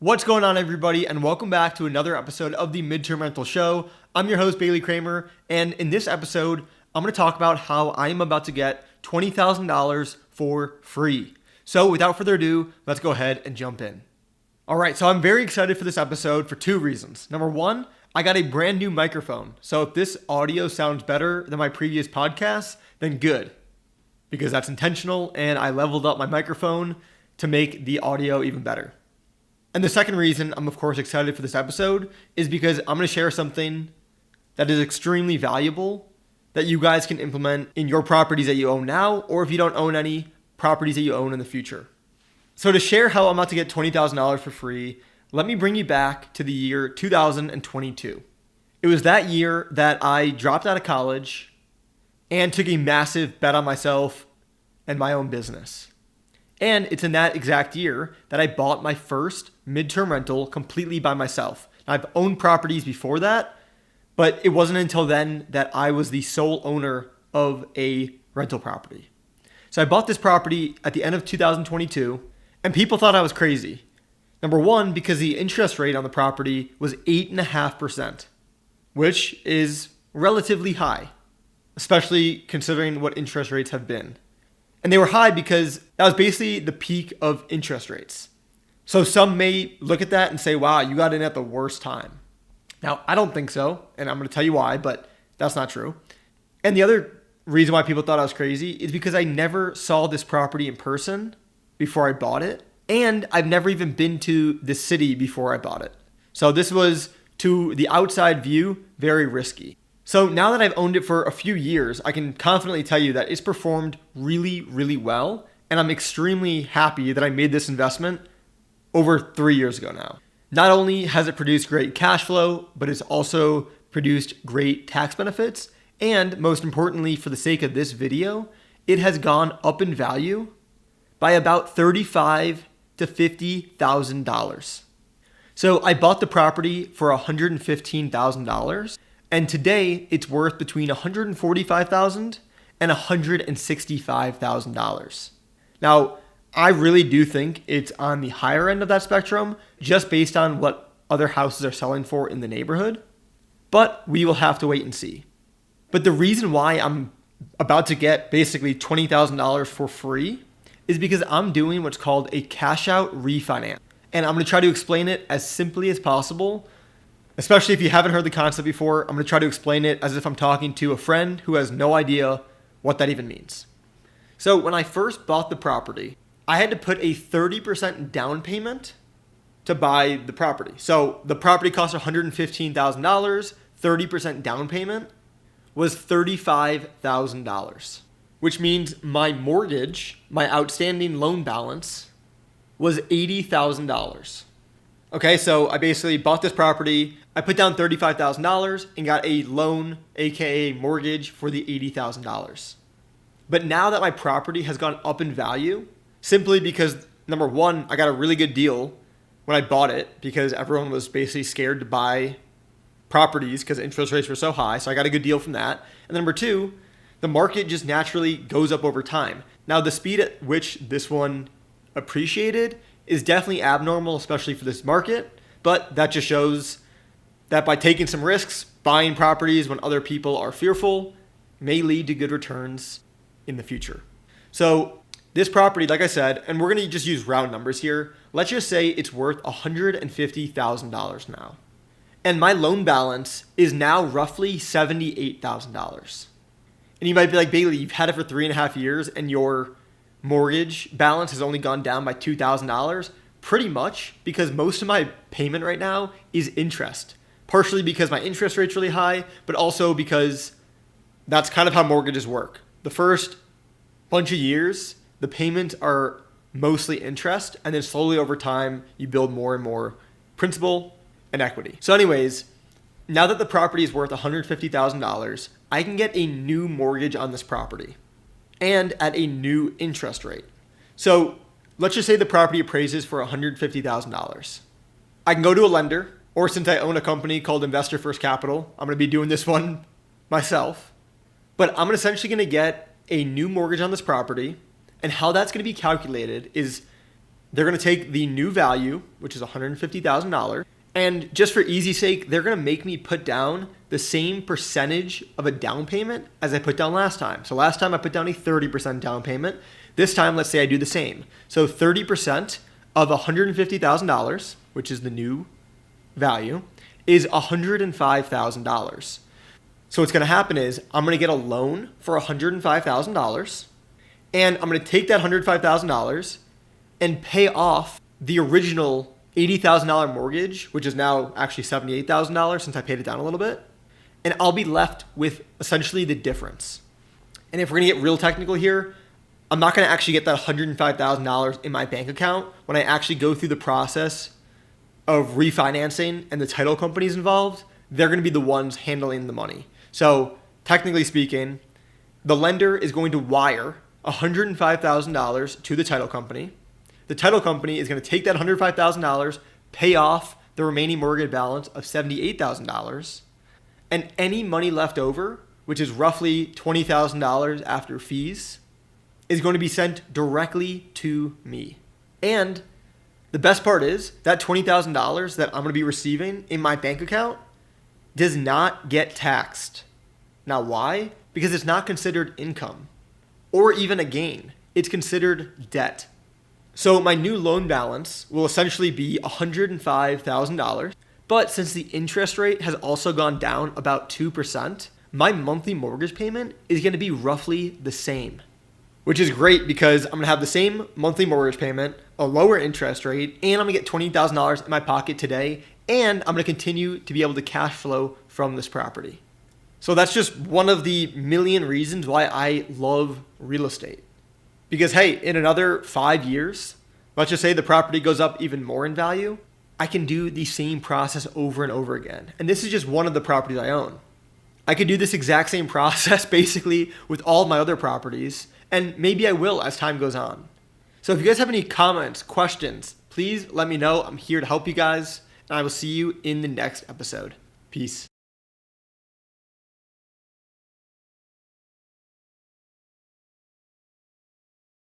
What's going on, everybody, and welcome back to another episode of the Midterm Rental Show. I'm your host, Bailey Kramer, and in this episode, I'm going to talk about how I am about to get $20,000 for free. So without further ado, let's go ahead and jump in. All right, so I'm very excited for this episode for two reasons. Number one, I got a brand new microphone. So if this audio sounds better than my previous podcasts, then good, because that's intentional, and I leveled up my microphone to make the audio even better. And the second reason I'm, of course, excited for this episode is because I'm going to share something that is extremely valuable that you guys can implement in your properties that you own now, or if you don't own any, properties that you own in the future. So to share how I'm about to get $20,000 for free, let me bring you back to the year 2022. It was that year that I dropped out of college and took a massive bet on myself and my own business. And it's in that exact year that I bought my first midterm rental completely by myself. Now, I've owned properties before that, but it wasn't until then that I was the sole owner of a rental property. So I bought this property at the end of 2022, and people thought I was crazy. Number one, because the interest rate on the property was 8.5%, which is relatively high, especially considering what interest rates have been. And they were high because that was basically the peak of interest rates. So some may look at that and say, wow, you got in at the worst time. Now, I don't think so, and I'm going to tell you why, but that's not true. And the other reason why people thought I was crazy is because I never saw this property in person before I bought it, and I've never even been to the city before I bought it. So this was, to the outside view, very risky. So now that I've owned it for a few years, I can confidently tell you that it's performed really, really well. And I'm extremely happy that I made this investment over 3 years ago now. Not only has it produced great cash flow, but it's also produced great tax benefits. And most importantly, for the sake of this video, it has gone up in value by about $35,000 to $50,000. So I bought the property for $115,000. And today, it's worth between $145,000 and $165,000. Now, I really do think it's on the higher end of that spectrum, just based on what other houses are selling for in the neighborhood. But we will have to wait and see. But the reason why I'm about to get basically $20,000 for free is because I'm doing what's called a cash out refinance. And I'm going to try to explain it as simply as possible. Especially if you haven't heard the concept before, I'm going to try to explain it as if I'm talking to a friend who has no idea what that even means. So when I first bought the property, I had to put a 30% down payment to buy the property. So the property cost $115,000, 30% down payment was $35,000, which means my mortgage, my outstanding loan balance, was $80,000. Okay, so I basically bought this property, I put down $35,000 and got a loan, aka mortgage, for the $80,000. But now that my property has gone up in value, simply because, number one, I got a really good deal when I bought it because everyone was basically scared to buy properties because interest rates were so high, so I got a good deal from that. And number two, the market just naturally goes up over time. Now, the speed at which this one appreciated is definitely abnormal, especially for this market, but that just shows that by taking some risks, buying properties when other people are fearful may lead to good returns in the future. So this property, like I said, and we're going to just use round numbers here, let's just say it's worth $150,000 now. And my loan balance is now roughly $78,000. And you might be like, Bailey, you've had it for 3.5 years and your mortgage balance has only gone down by $2,000. Pretty much, because most of my payment right now is interest. Partially because my interest rate's really high, but also because that's kind of how mortgages work. The first bunch of years, the payments are mostly interest, and then slowly over time, you build more and more principal and equity. So anyways, now that the property is worth $150,000, I can get a new mortgage on this property and at a new interest rate. So let's just say the property appraises for $150,000. I can go to a lender, or since I own a company called Investor First Capital, I'm going to be doing this one myself. But I'm essentially going to get a new mortgage on this property. And how that's going to be calculated is They're going to take the new value, which is $150,000, and just for easy sake, they're going to make me put down the same percentage of a down payment as I put down last time. So last time I put down a 30% down payment. This time, let's say I do the same. So 30% of $150,000, which is the new value, is $105,000. So what's going to happen is I'm going to get a loan for $105,000, and I'm going to take that $105,000 and pay off the original $80,000 mortgage, which is now actually $78,000 since I paid it down a little bit. And I'll be left with essentially the difference. And if we're going to get real technical here, I'm not going to actually get that $105,000 in my bank account when I actually go through the process of refinancing and the title companies involved. They're going to be the ones handling the money. So technically speaking, the lender is going to wire $105,000 to the title company. The title company is going to take that $105,000, pay off the remaining mortgage balance of $78,000, and any money left over, which is roughly $20,000 after fees, is going to be sent directly to me. And the best part is that $20,000 that I'm going to be receiving in my bank account does not get taxed. Now, why? Because it's not considered income or even a gain. It's considered debt. So my new loan balance will essentially be $105,000. But since the interest rate has also gone down about 2%, my monthly mortgage payment is going to be roughly the same, which is great because I'm going to have the same monthly mortgage payment, a lower interest rate, and I'm going to get $20,000 in my pocket today, and I'm going to continue to be able to cash flow from this property. So that's just one of the million reasons why I love real estate. Because hey, in another 5 years, let's just say the property goes up even more in value, I can do the same process over and over again. And this is just one of the properties I own. I could do this exact same process basically with all of my other properties, and maybe I will as time goes on. So if you guys have any comments, questions, please let me know. I'm here to help you guys, and I will see you in the next episode. Peace.